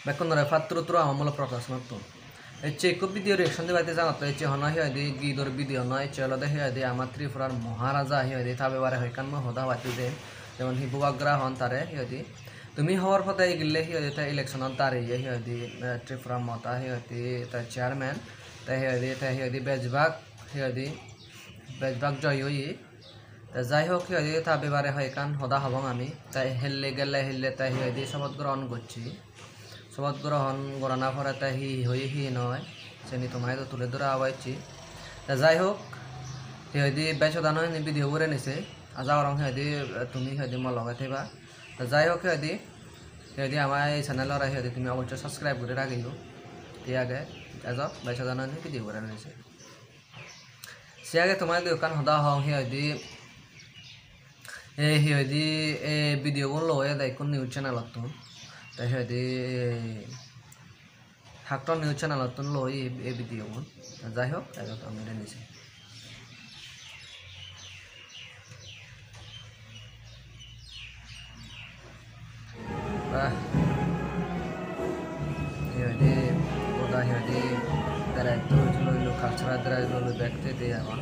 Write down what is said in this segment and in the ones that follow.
Bekonore fattru amolo protestanto. Eche ko video reaction de baite jangat eche hona hi ade gidor video na eche alode hi ade amatri furar maharaja hi ade tabe bare hoy kan mo hoda bati de jemon hi buagra hon tare hi ade tumi hawar phota gille hi ade ta election on tare hi ade trifram mata hi ade ta chairman ta hi ade bejbag joy hoyi ta jai hok hi ade tabe bare hoy kan hoda habong ami ta helle gelle helle ta hi ade sabot grown gocchi সবত গ্রহণ গণনা করাতে হি নয় শ্রেণী তোমায় তো তুলে ধরা আওয়াইছি তা যাই হোক হেদি বেচদান হয় ভিডিও করে নিছে আজাও রং হেদি তুমি হেদি মই লগাই থাকবা তা যাই হোক হেদি আমার এই চ্যানেলর হেদি তুমি অবশ্যই সাবস্ক্রাইব করে রাখিব ঠিক আছে আজ বেচদান হয় ভিডিও করে নিছে সে আগে তোমায় দোকান হদা হং হেদি হেদি ভিডিও গুলো লয় কোন নিউজ চ্যানেলত তো হেদি হাক্টন নিউজ চ্যানেলত লই এই ভিডিও যাই হোক আমি নিছি হেদি ওদা হেদি দায়িত্ব লইলো কালচারাল দায়িত্ব লইলো দেখতে দিয়ে আমার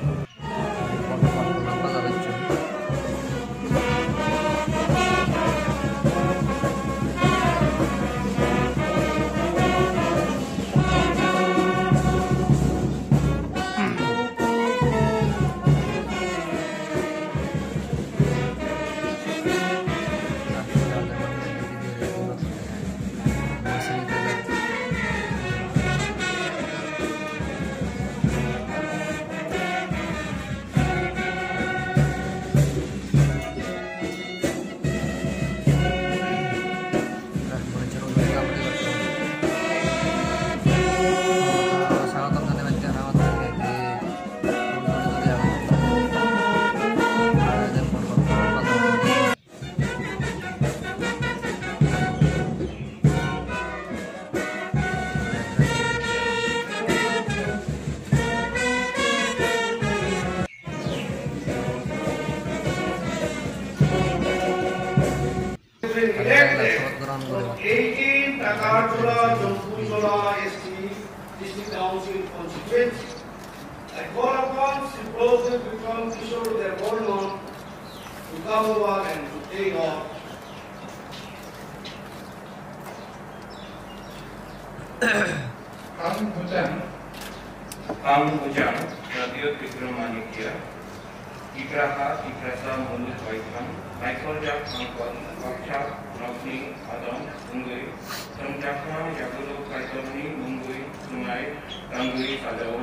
From 18 Takarjula, Jompunjola, ST, District Council constituency. I call upon Sri President Vikram Kishore Devarman to come over and to take off. Hujang, Radio Vikramanikia, Ikraha, Ikrasa, Mundu Vaikam, Michael Jack, Angkon, Vakcha, Nokni, Adam, Mungui, Samjakha, Yagulu, Kaitoni, Mungui, Sumai, Tangui, Sadao,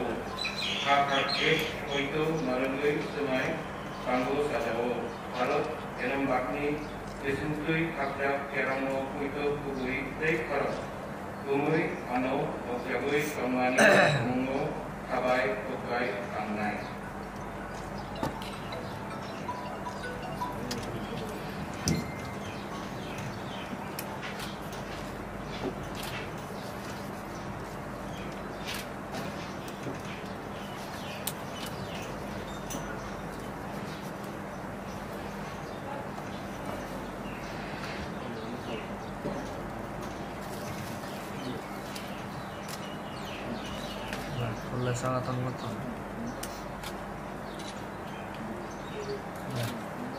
Hakake, Koito, Marangui, Sumai, Kango, Sadao, Halot, Enam Bakni, Lisintui, Hakja, Keramo, Koito, Kugui, Take Karo, Gumui, Ano, Okyagui, Kamani, Mungo, Kabai, Kokai, Kangnai. Sangatan moto.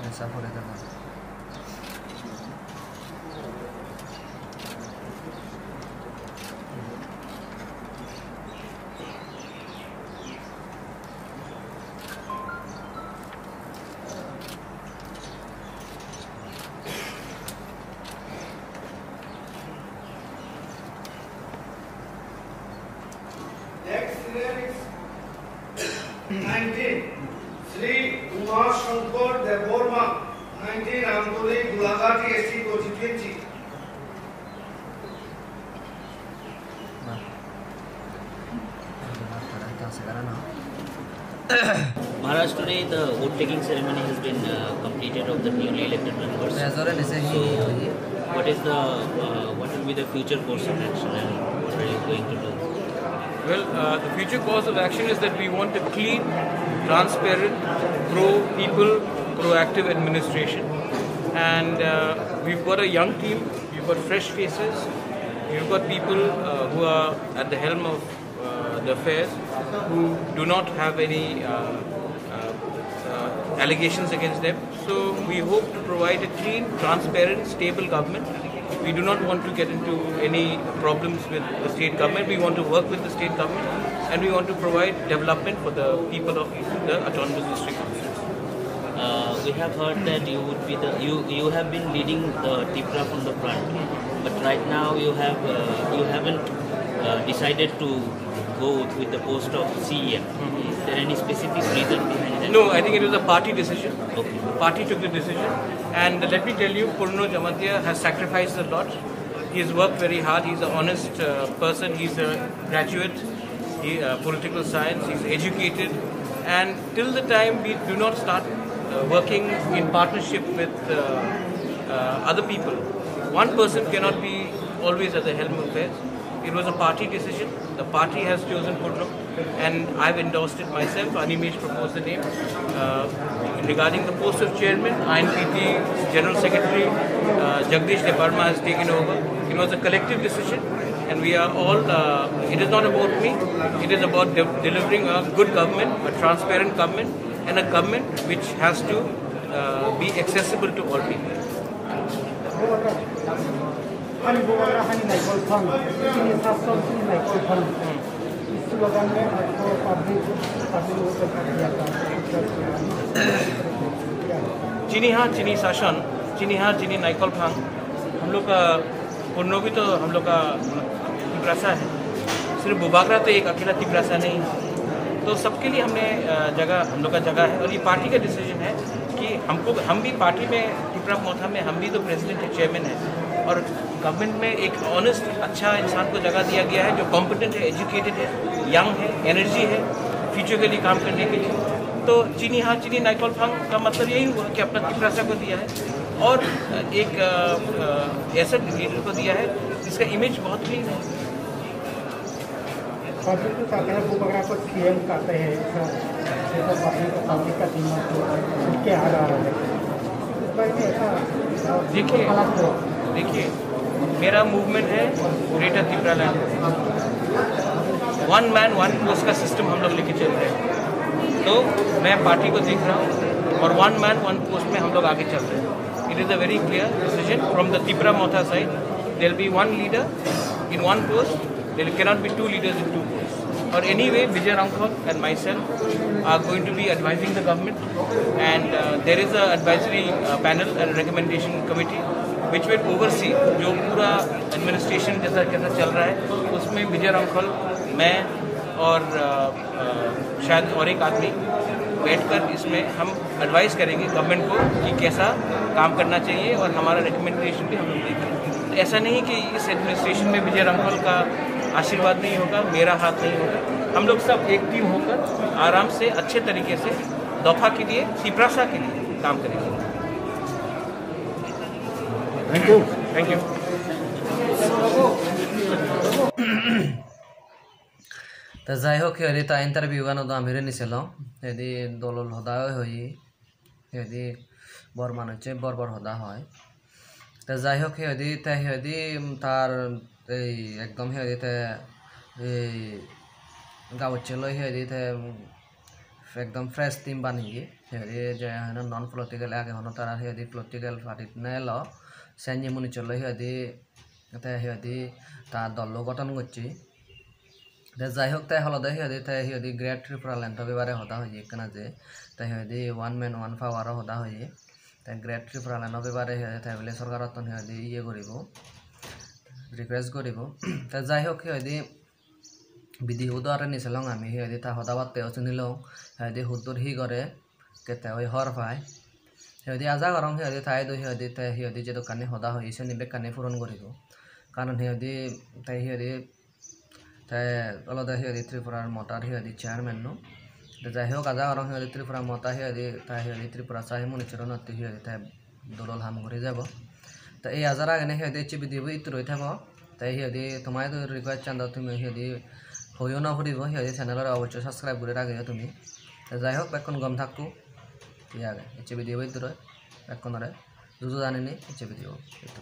Esa por esta cosa. Next lyrics 19 Sri Umar Shankar Devarman 19 Amdoli Gulagati ST constituency. Maharaj, today the vote taking ceremony has been completed of the newly elected members. So, what will be the future course of action and what are you going to do? Well, the future course of action is that we want a clean, transparent, pro-people, proactive administration. And we've got a young team, we've got fresh faces, You've got people who are at the helm of the affairs who do not have any allegations against them. So we hope to provide a clean, transparent, stable government. We do not want to get into any problems with the state government. We want to work with the state government, and we want to provide development for the people of the autonomous district councils. We have heard that you would be you have been leading the TIPRA from the front, but right now you haven't decided to go with the post of CEM. Is there any specific reason behind that? No, I think it was a party decision. Okay. The party took the decision, and let me tell you, Purno Jamatia has sacrificed a lot. He has worked very hard. He's an honest person. He's a graduate, political science. He's educated, and till the time we do not start working in partnership with other people, one person cannot be always at the helm of affairs. It was a party decision. The party has chosen Purno, and I've endorsed it myself. Animesh proposed the name. Regarding the post of chairman, INPT General Secretary Jagdish Deparma has taken over. It was a collective decision, and we are all, it is not about me, it is about delivering a good government, a transparent government, and a government which has to be accessible to all people. चीनी हाथ चीनी शासन, चीनी हाथ चीनी नाइकल फांग, हम लोग का पुर्नो भी तो हम लोग का तिपरासा है। सिर्फ बुबागरा तो एक अकेला तिपरासा नहीं है, तो सबके लिए हमने जगह, हम लोग का जगह है, और ये पार्टी का डिसीजन है कि हम भी पार्टी में तिपरा मोथा में हम भी तो प्रेसिडेंट है, चेयरमैन है, और गवर्नमेंट में एक ऑनेस्ट अच्छा इंसान को जगह दिया गया है जो कॉम्पिटेंट है, एजुकेटेड है, यंग है, एनर्जी है फ्यूचर के लिए काम करने के लिए। तो चीनी हाथ चीनी नाइकल फांग का मतलब यही हुआ कि अपना तिपरासा को दिया है, और एक ऐसा लीडर को दिया है जिसका इमेज बहुत क्लीन है। देखिए मेरा मूवमेंट है greater Tripura land, one man one post का सिस्टम हम लोग लेके चल रहे हैं। तो मैं पार्टी को देख रहा हूँ, और वन मैन वन पोस्ट में हम लोग आगे चल रहे हैं। It is a very clear decision from the Tripura Motha side. There will be one leader in one post, there can not be two leaders in two post. और anyway, Vijay Ramkhal and myself are going to be advising the government, and there is a advisory panel and recommendation committee which will oversee जो पूरा administration जैसा चल रहा है, उसमें विजय रामखल, मैं और शायद और एक आदमी बैठकर इसमें हम एडवाइस करेंगे गवर्नमेंट को कि कैसा काम करना चाहिए, और हमारा रिकमेंडेशन भी हम लोग देंगे। तो ऐसा नहीं कि इस एडमिनिस्ट्रेशन में विजय रामखल का आशीर्वाद नहीं होगा, मेरा हाथ नहीं होगा। हम लोग सब एक टीम होकर आराम से अच्छे तरीके से दफा के लिए, तिपरासा के लिए काम करेंगे। Thank you. Thank you. तो যাই হোক হেৰি তা ইণ্টাৰভিউ গানত আমি নিছিলোঁ হেৰি দলৰ সদায় হৈ হেৰি বৰ মানুহে বৰ সদা হয়। তো যাই হোক হেৰি তাৰ এই একদম হেৰি এই গাঁৱত লৈ হেৰি একদম ফ্ৰেছ টিম বানিয়ে হেৰি যে নন পলিটিকেল আগে তারা হেৰি পলিটিকেল পার্টিত নেল সেঞ্জি মুনি চলে হেৰি তার দল গঠন করছি। যাই হোক তাই হলদে হেৰি গ্রেট ত্রিপুরা ল্যান্ড এবারে হতা হয়ে কেনা যে তাই হেৰি ওয়ান ম্যান ওয়ান পাওয়ারও হতা হয়ে তাই গ্রেট ত্রিপুরা ল্যান্ড এবারে বলে সরকারত হেৰি ইয়ে করব রিকুয়েস্ট করব। তা যাই হোক হেৰি বিধি হুদরে নিছিলাম আমি হেৰি তা সদা বার্তাও শুনিলাম হেৰি হুদর হি করে কেতে ওই হর পায় হেৰি আজা করং হেৰি ঠাই দই হেৰি যে দোকানে সদা হয়েছে নিবে কানে পূরণ করব। কারণ হেৰি তাই হেৰি তাই আলাদা হেৰি ত্রিপুরার মতার হেৰি চেয়ারম্যান নো। যাই হোক আজা করং হেৰি ত্রিপুরা মতা হেৰি তাই হেৰি ত্রিপুরা চাহি মনিচরণত হেৰি তাই দলল হাম করে যাব। তো এই আজার আগে হেৰি চিবি দিব ইটো রয়ে থাকো তাই হেৰি তোমায় তো রিকোয়েস্ট চান্দ তুমি হেৰি হয়েও না ফুরিব হেৰি চ্যানেলের অবশ্যই সাবস্ক্রাইব করে রাখে তুমি। যাই হোক এখন গম থাকো ইয়ে আগে চিবি দিব ইটো রয়ে এখনরে যুজু জানিনি চিবি দিব ইটো।